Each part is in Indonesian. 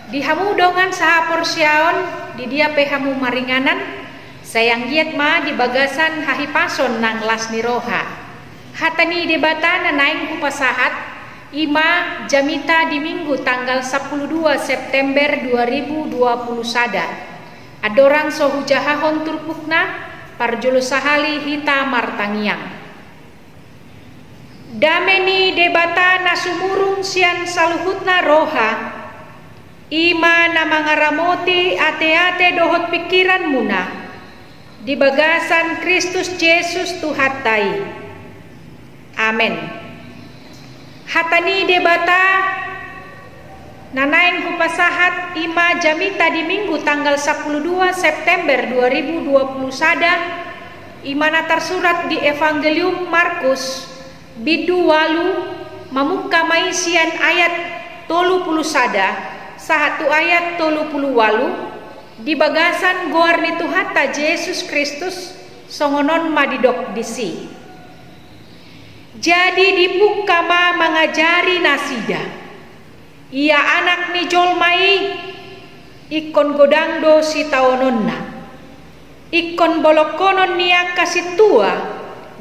Dihamu dongan saha porsiaon di dia pehamu maringanan sayang giat ma di bagasan hahipason nang lasni roha. Hatani debata na naing kupasahat ima jamita di minggu tanggal 12 September 2020 sada. Adorang sohu jahahon turpukna parjulu sahali hita martangiang. Dameni debata na sumurung sian saluhutna roha. Ima na mangaramoti ate-ate dohot pikiran muna di bagasan Kristus Yesus Tuhatai. Amen. Hatani debata nanaing hupasahat ima jamita di minggu tanggal 12 September 2020 sada imana tersurat di Evangelium Markus bidu walu mamuka maisian ayat 30 sada satu ayat 30 walu di bagasan goarni Tuhata Yesus Kristus songonon madidok disi. Jadi dibuka ma mengajari nasida. Ia anak ni jolmai ikon godangdo si taononna. Ikon bolokonon niya kasih tua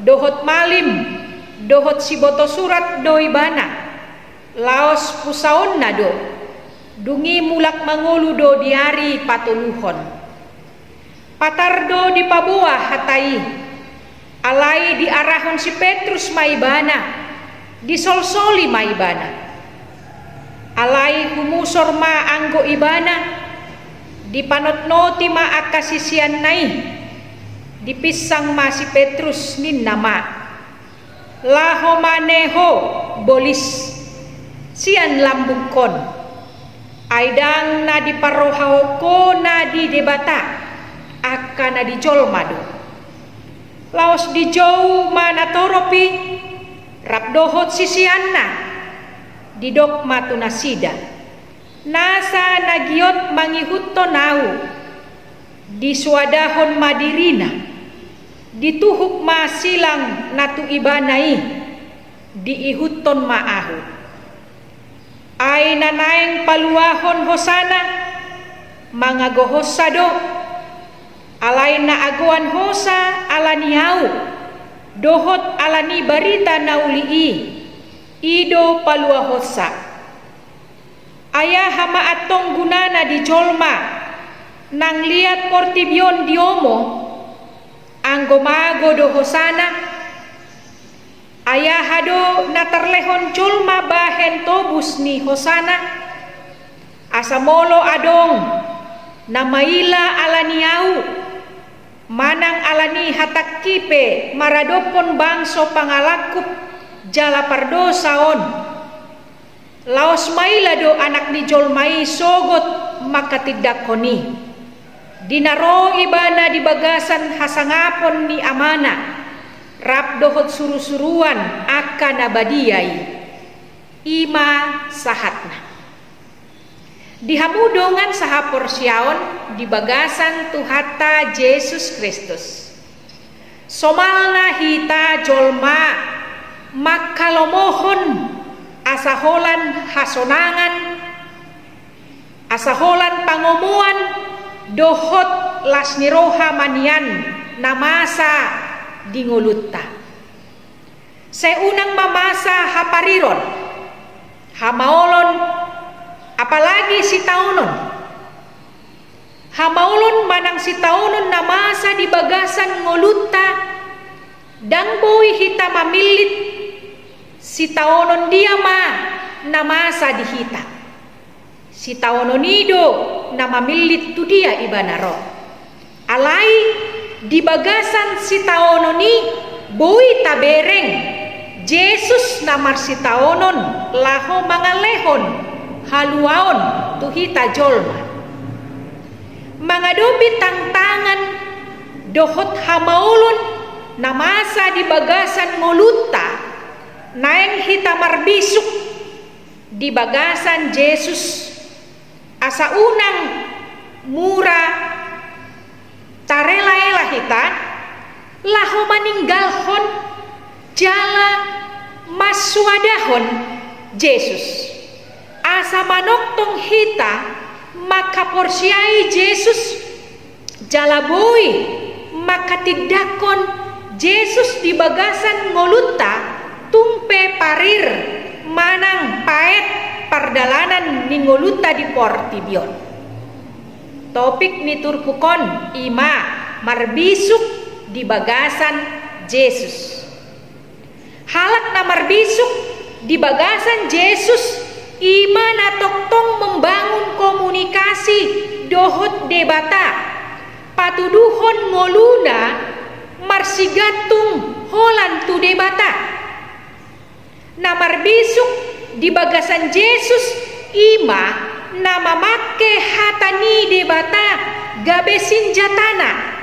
dohot malim dohot si boto surat doibana. Laos pusaonna do. Dungi mulak mangulu do diari patuluhon. Patardo di pabuah hatai. Alai di arahon si Petrus maibana. Disolsoli maibana. Alai humusor ma anggo ibana. Dipanotnoti ma akasisian nai. Dipisang ma si Petrus nin nama. Laho maneho bolis. Sian lambungkon. Aidang na di parohao na di debata akan na di jolmado. Laos di jauh mana toropi rapdohot sisianna di dok matu nasida. Nasa nagiot mangihutto nau di suadahon madirina dituhuk masilang natu ibanai di ihutton maahu. Ay nanaeng paluahon hosana mga gohosado alay na aguan hosa alaniau dohot alani barita naulii ido paluahosa ayah hama atong gunana di jolma nang liat portibyon diomo anggo mago do hosana ayah hado natarlehon jolma bahen tobus ni hosana asamolo adong namaila alaniau manang alani hatakkipe maradopon bangso pangalakup jala pardosaon laos maila do anak ni jolmai sogot makatidakoni dinaro ibana di bagasan hasangapon ni amana rap dohot suru-suruan akan abadiyai ima sahatna dihamudongan saha porsiaon di bagasan Tuhata Yesus Kristus somalna hita jolma makalomohon asaholan hasonangan asaholan pangomuan dohot lasniroha manian namasa di ngulutta. Seunang mamasa hapariron, hamaolon, apalagi si taunon. Hamaolon manang si taunon namasa di bagasan ngulutta, dang boy hita mamilit, si taunon dia ma namasa di hita. Si taunon ido na mamilit tu dia ibanaro. Alai di bagasan si taonon ni bui tabereng Yesus namar si taonon laho mangalehon haluaon tuhita jolma mangadobi tangtangan dohot hamaulun namasa di bagasan ngolutta naeng hita marbisuk di bagasan Yesus asa unang mura tarela-ela hita laho maninggalhon jala masuadahon Yesus asa manoktong hita maka porsiai Yesus jalaboi maka tidakon Yesus di bagasan ngolutta tumpe parir manang paet pardalanan ni ngolutta di portibion. Topik ni turpukon ima marbisuk di bagasan Yesus. Halak na marbisuk di bagasan Yesus ima na toktong membangun komunikasi dohot debata patuduhon ngoluna marsigatung holan tu debata na marbisuk di bagasan Yesus ima na mamake hatani debata gabesin jatana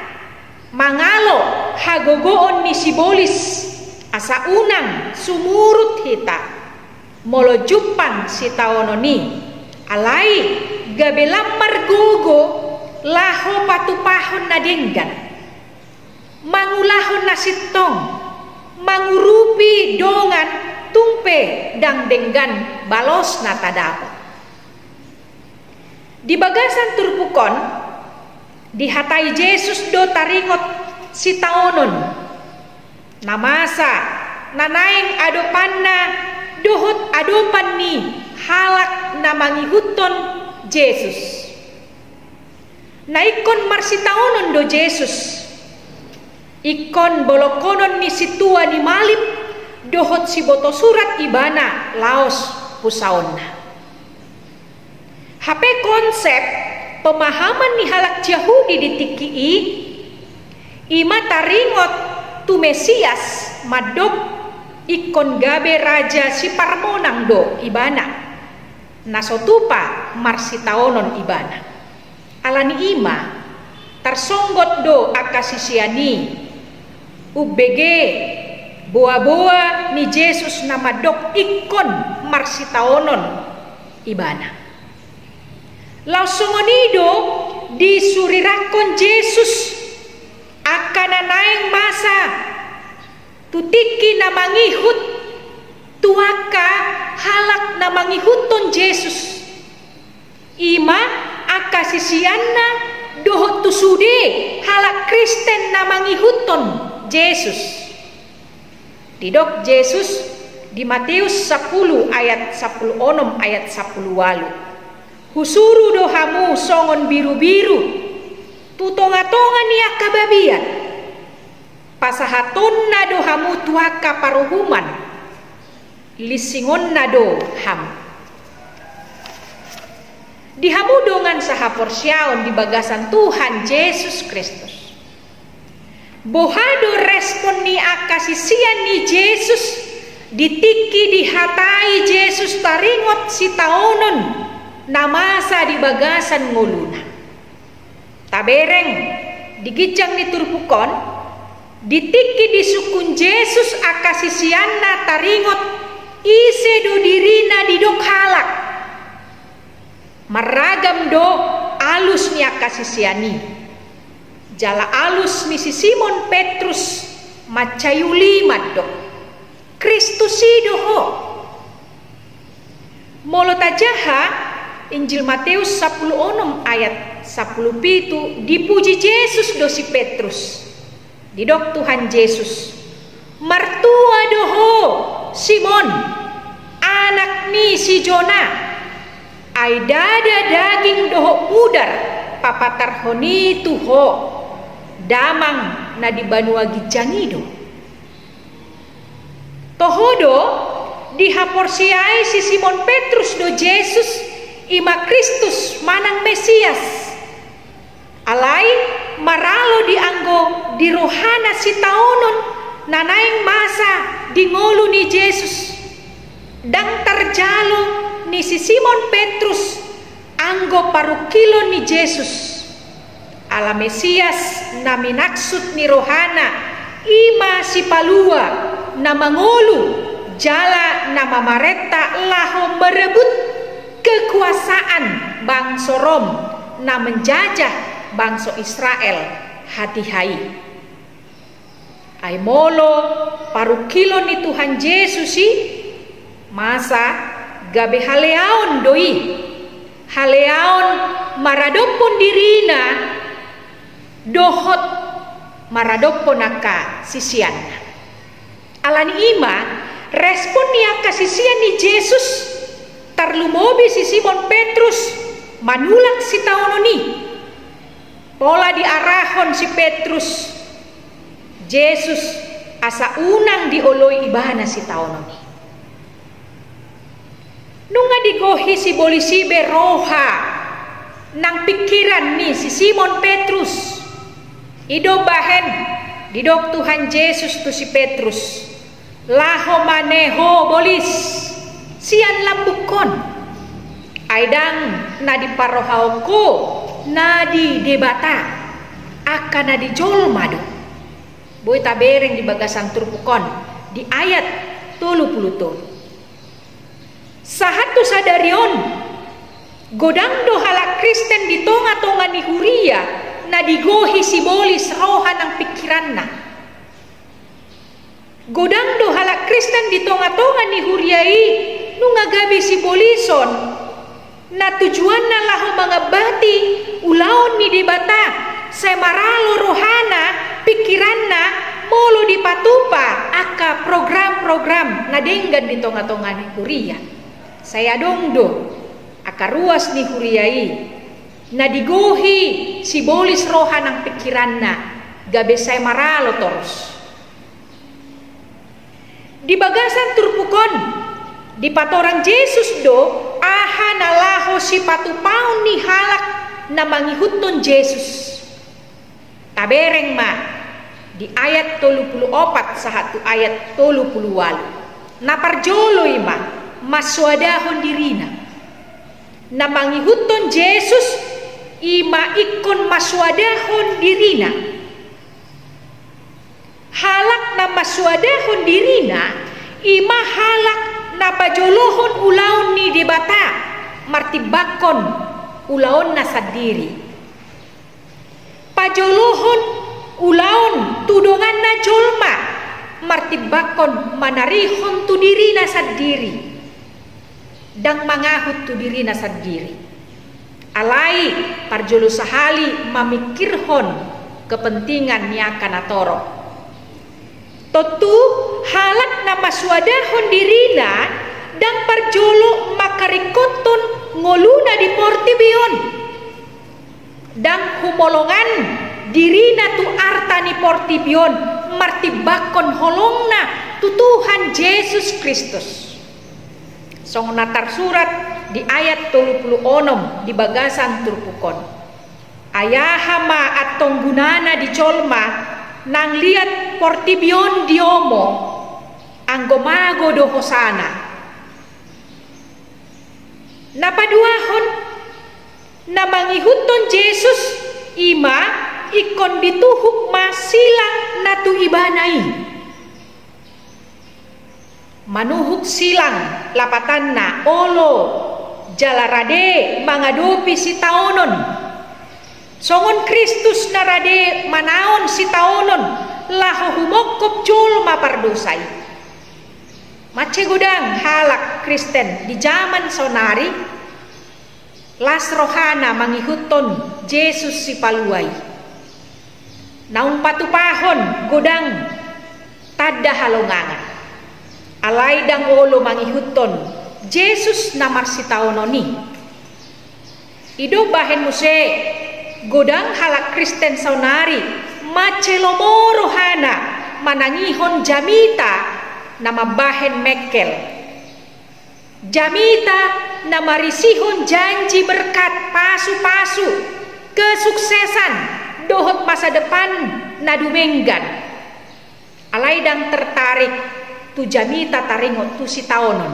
mangalo hagogoon ni sibolis asa unang sumurut hita molojupan si taononi alai gabelam margogo laho patupahon na denggan mangulahon na sitong mangurupi dongan tumpe dang denggan balos na tadapo. Di bagasan turpukon dihatai Yesus do taringot si taonon namasa nanaing adopanna dohot adopan ni halak na mangihuton Yesus. Naikon marsi taonon do Yesus ikon bolokonon ni situa ni malip dohot si boto surat ibana laos pusaonna. HP konsep pemahaman ni halak Yahudi di TKI ima taringot tu Mesias madok ikon gabe raja si parmonang do ibana nasotupa marsi taonon ibana alani ima tarsonggot do akasisiani UBG boa-boa ni Yesus na madok ikon marsi taonon ibana. Lausungonido disurirakon Yesus akan naing masa tutiki na mangihut tuaka halak na mangihuton Yesus ima akasisianna dohot tusude halak Kristen na mangihuton Yesus. Didok Yesus di Matius 10 ayat 10 onom ayat 10 walu. Husuru dohamu songon biru-biru tutonga-tonga niya kababian pasahaton na dohamu tuaka paruhuman lisingon na do ham dihamu dongan saha porsyaon di bagasan Tuhan Yesus Kristus bohado respon ni akasisian ni Yesus ditiki dihatai Yesus taringot si taonon namasa di bagasan ngoluna tabereng digijang ni turpukon ditiki disukun Yesus akasisianna taringot ise do dirina didok halak maragam do alus ni akasisiani jala alus ni si Simon Petrus macayuli madok Kristus idoho molotajaha Injil Matius 10 onom ayat 10 pitu dipuji Yesus do si Petrus didok Tuhan Yesus martua doho Simon anak ni si Jona ai dada daging doho udar papatar honi tuho damang na di banua gijangido tohodo dihaporsiai si Simon Petrus do Yesus ima Kristus manang Mesias alai maralo dianggo di rohana si taonon nanaing masa di ngolu ni Yesus dang terjalo ni si Simon Petrus anggo parukilo ni Yesus ala Mesias na minaksud ni rohana ima si palua na mangolu jala na mamareta laho merebut kekuasaan bangsa Rom na menjajah bangsa Israel hati-hai. Ai molo parukilo ni Tuhan Yesus masa gabe haleaon doi haleaon maradopon dirina dohot maradopon aka sisianna. Alani ima respon ni aka sisian ni Yesus tarlumobi si Simon Petrus manulak si taononi. Pola diarahon si Petrus. Yesus asa unang dioloi ibana si taononi. Nunga digohi si bolisibe roha nang pikiran ni si Simon Petrus. Ido bahen didok Tuhan Yesus tu si Petrus. Laho maneho bolis sian lambukon. Aidang nadi parohauko nadi debata akan nadi jolmado. Boy tabereng di bagasan turpukon di ayat 30. Sahatu sadarion godang dohala Kristen di tonga-tonga ni huria na digohi si bolis roha ng pikiranna. Godang dohala Kristen di tonga-tonga ni huriai nungagabi si bolison na tujuan na laho mga bati ulaon ni debata sa maralo rohana pikiranna molo dipatupa aka program-program na denggan di tonga-tonga ni huria. Saya dongdo akaruas ni huriai na digohi si bolis roha ng pikiranna gabe say maralo toros. Di bagasan turpukon di patorang Jesus do aha nalaho si patupaon ni halak na mangihuton Jesus. Tabereng ma di ayat 34 sahatu ayat 38 naparjoloy ma maswadahon dirina na mangihuton Jesus ima ikon maswadahon dirina. Halak na maswadahon dirina ima halak na pajolohon ulaon ni debata martibakon ulaon na sadiri. Pajolohon ulaon tudongan na jolma martibakon manarihon tu diri na sadiri. Dang mangahut tu diri na sadiri. Alai parjolo sahali mamikirhon kepentingan niya kanatoro. Totu halak na maswadahon dirina dang parjolo makarikoton ngoluna di portibion. Dang humolongan dirina tu arta ni portibion martibakon holongna tu Tuhan Yesus Kristus. Song natar surat di ayat 36 di bagasan turpukon. Ayahama at tonggunana di colma nang liat portibion diomo anggomago do hosana. Napaduahon na mangihuton Jesus ima ikon dituhuk masilang natu ibanai. Manuhuk silang lapatan na olo jalarade mangadopi si taonon. Songon Kristus narade manaon si taonon laho humokop jul mapardosay. Mace gudang halak Kristen di zaman sonari las rohana mangihuton Jesus si paluay. Naung patupahon godang tada halongangan. Alay dang olo mangihuton Jesus namar si taononi. Ido bahen muse godang halak Kristen saunari macelomoro hana manangihon jamita nama bahen mekel. Jamita nama risihon janji berkat pasu-pasu kesuksesan dohot masa depan nadumenggan. Alay dang tertarik tu jamita taringot tu si taonon.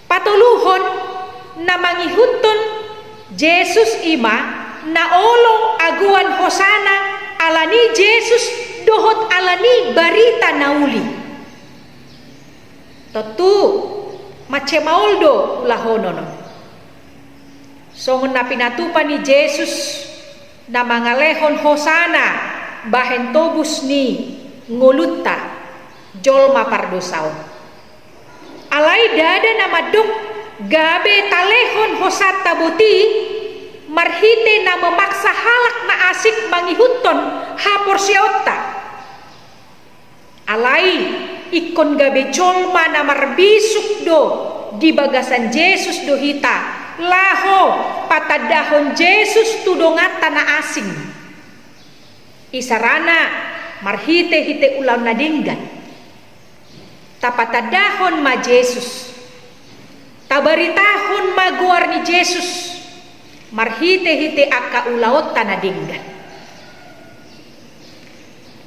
Patuluhon na mangihuton Jesus ima na olo aguan hosana alani Jesus dohot alani barita nauli. Totu mace maoldo ulahonon. Songon na pinatupan ni Jesus na mangalehon hosana bahen tobus ni ngulutta jolma pardosaw. Alay dada nama duk gabe talehon hosata boti marhite na memaksa halak na asik mangihuton hapor siota. Alai ikon gabe jolma na marbisuk do di bagasan Yesus do hita laho patadahon Yesus tudongata na asing. Isarana marhite hite ulam na dinggan. Tapatadahon ma Yesus. Tabaritahon maguar ni Yesus. Marhite-hite aka ulaot tanadinggan.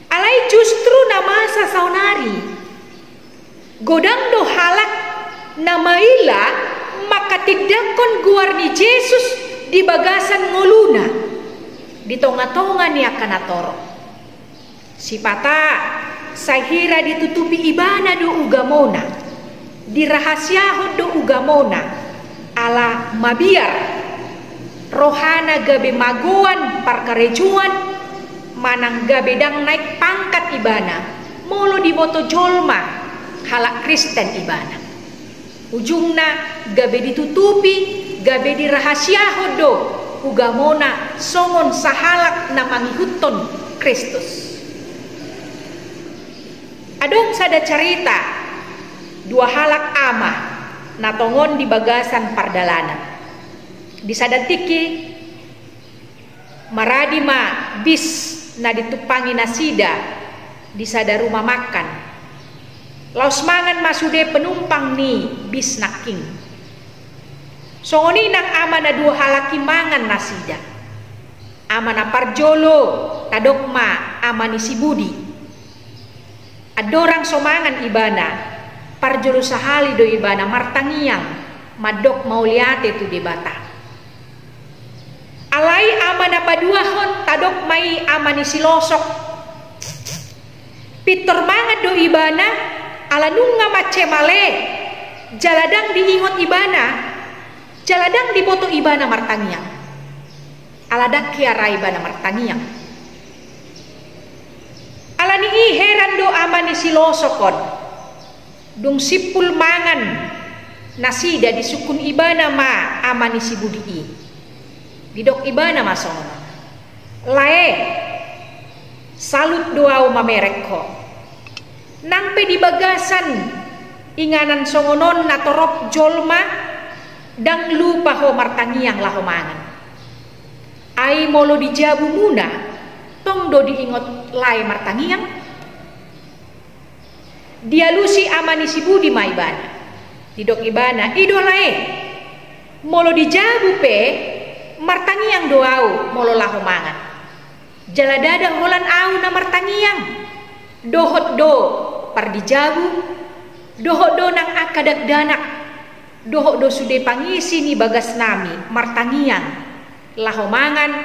Alay justru nama sa saunari. Godang do halak na maila makatidakon guar ni Yesus di bagasan ngoluna. Di tonga-tonga ni akanatoro. Sipata sahira ditutupi ibana do ugamona. Dirahasyahon do ugamona ala mabiar rohana gabe maguan parkarejuan manang gabe dang naik pangkat ibana molo diboto jolma halak Kristen ibana ujungna gabe ditutupi gabe dirahasyahon do ugamona songon sahalak na mangihuton Kristus. Adong sada cerita dua halak ama natongon di bagasan pardalanan. Di sadatiki maradi ma bis na ditupangi nasida di sada rumah makan. Laos mangan masude penumpang ni bis naking. Songoni nang ama na dua halaki mangan nasida. Ama na parjolo tadokma ama ni si Budi. Adorang somangan ibana parjolo sahali do ibana martangiang madok mauliate tu debata. Alai amana paduahon tadok mai amani silosok. Pitor mangan do ibana ala nunga mace male. Jaladang diingot ibana. Jaladang diboto ibana martangiang. Aladak kiara ibana martangiang. Alani heran do amani silosokon. Dung sipul mangan nasida di sukun ibana ma amani si Budi didok ibana masongon lae salut doau mamereko nampe di bagasan inganan songonon natorop jolma dang lupa ho martangiang laho mangan ai molo dijabu muna tong do diingot lae martangiang dialusi amani si Budi ma ibana didok ibana idolae molo dijabu pe martangiang doau molo laho mangan jaladada holan au na martangiang dohot do par dijabu dohot do nang akadak danak dohot do sude pangisi ni bagas nami martangiang laho mangan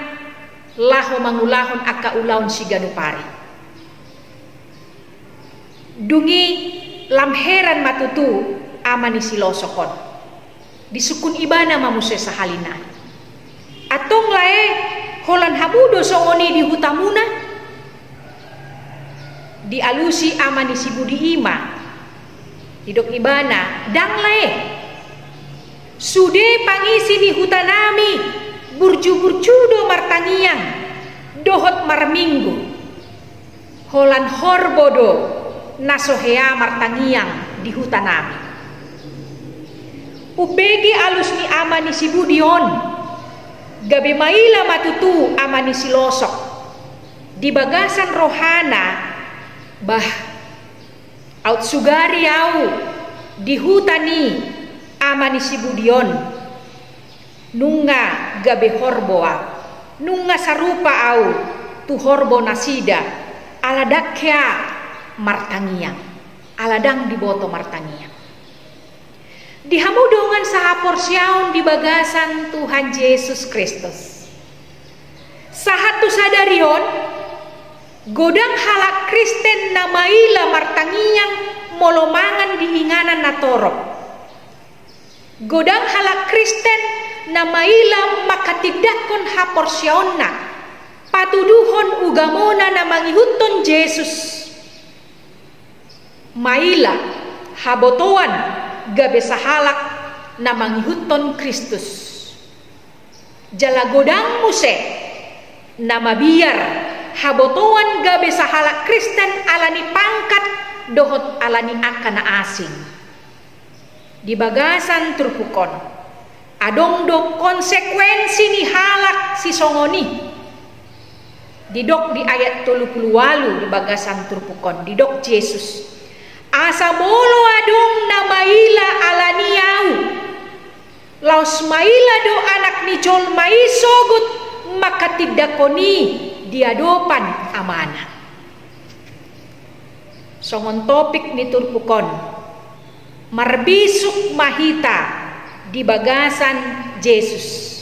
laho mangulahon aka ulaun si ganupari dungi lamheran matutu amani silosokon disukun ibana mamuse sahalina atong lae holan hamudo songoni di hutamuna dialusi amani si Budi ima didok ibana dang lae sude pangisi ni hutanami burju-burjudo martangiang dohot marminggu holan horbodo nasohea martangiang di hutanami upegi alus ni amani si Budion gabe maila matutu amani si losok di bagasan rohana bah out sugari au di hutani amani si Budion nunga gabe horboa nunga sarupa au tu horbo nasida aladakya martangiang aladang diboto martangiang dihamudongan sahapor siaun di bagasan Tuhan Yesus Kristus sahatu sadarion godang halak Kristen na maila martangiang molomangan diinganan na torok godang halak Kristen na maila makatidakon hapor siaonna patuduhon ugamona na mangihuton Yesus maila habotoan gabe sahalak na mangihuton Kristus. Jala godang muse na mabiar habotoan gabe sahala Kristen alani pangkat dohot alani akana asing. Di bagasan turpukon adong do konsekuensi ni halak si songoni. Didok di ayat 38 di bagasan turpukon didok Yesus. Asa molo adong na maila alaniau. Laos maila do anak ni jol maisogut maka tidakoni diadopan amanah. Songon topik ni turpukon marbisuk mahita di bagasan Yesus.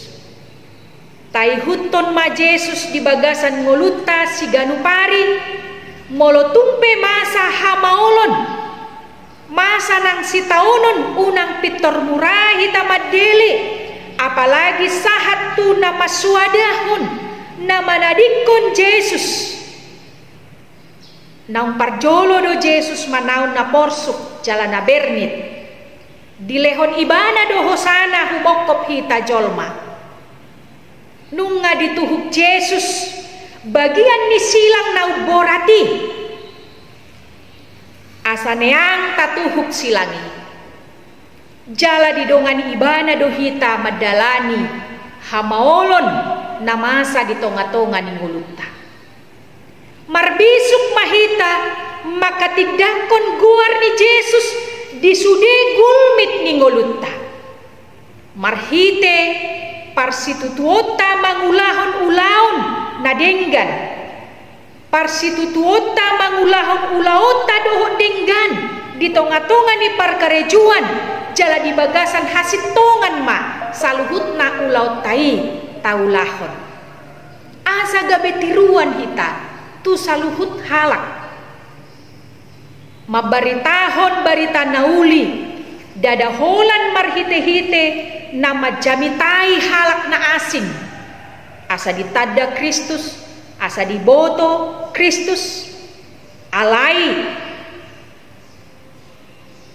Taihuton ma Yesus di bagasan ngolutta si ganupari molotumpe masa hamaolon masa nang sitaunon unang pitor murahi tamadele apalagi sahat tu nama suadahon nama nadikon Yesus naung parjolo do Yesus manaun na porsuk jalan na bernit dilehon ibana do hosana humokop hita jolma nunga dituhuk Yesus bagian ni silang na borati asaneang tatuhuk silangi jala didongan ibana dohita madalani hamaolon na masa di tonga-tonga ni ngulutta marbisuk mahita maka tidakon guar ni Yesus disude gulmit ni ngulutta marhite parsitutuota mangulahon ulaon na denggan parsitutuota mangulahon ulaota dohon denggan di tonga-tonga ni parkarejuan jala di bagasan hasit tongan ma saluhut na ulaot tai taulahon asa gabe tiruan hita tu saluhut halak mabaritahon barita nauli dadaholan marhite-hite nama jamitai halak na asing asa ditada Kristus asa diboto Kristus alai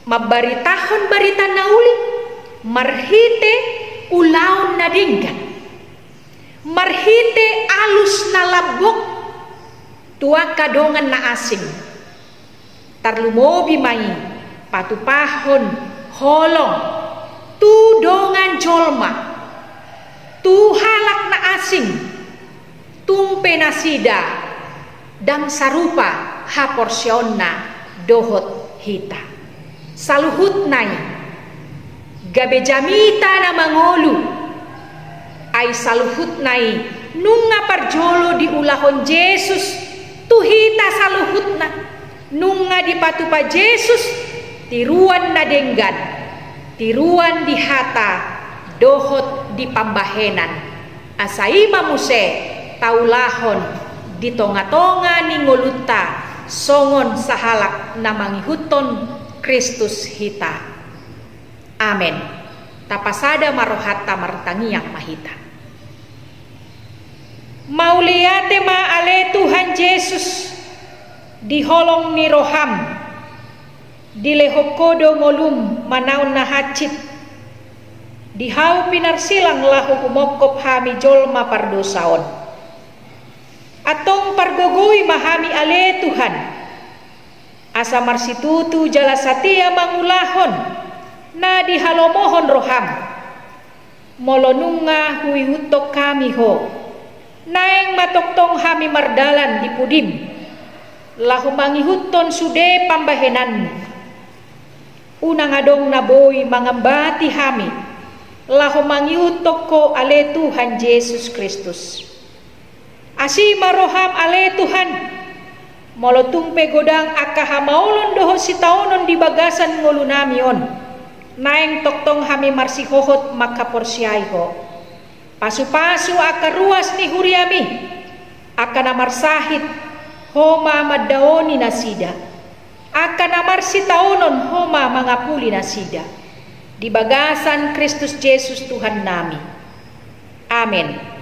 mabaritahon barita nauli marhite ulaon na dinggan marhite alus na labok tua kadongan na asing tarlumobi mai patupahon holong tu dongan jolma tu halak na asing tumpe nasida dang sarupa haporsionna dohot hita saluhut nai gabe jamita na mangolu ay saluhut nai nunga parjolo di ulahon Yesus tu hita saluhut na nunga di patupa Yesus tiruan na denggan tiruan di hata dohot di pambahenan asaima muse taulahon di tonga-tonga ni ngolutta songon sahalak na mangihuton Kristus hita amen tapasada marohata martangiang mahita mauliate ma ale Tuhan Yesus di holong ni roham dilehokodo ngolum manaun na hacit dihau pinarsilang lahu humokop hami jolma pardosaon atong pargogoi mahami ale Tuhan asa marsitutu jala satia mangulahon na dihalomohon roham molonunga huihutok kami ho naeng matoktong hami mardalan di pudim lahu mangihuton sude pambahenan unang adong naboy mangambati hami lahu mangiutok ko ale Tuhan Yesus Kristus asi maroham ale Tuhan molotumpe godang akahamaulon doho sitaunon di bagasan ngolunamion naeng toktong hami marsihohot makaporsiay ho pasu-pasu akaruas ni huriami akana marsahit homa madaoni nasida akan amar sitaunon homa mangapuli nasida di bagasan Kristus Yesus Tuhan nami amen.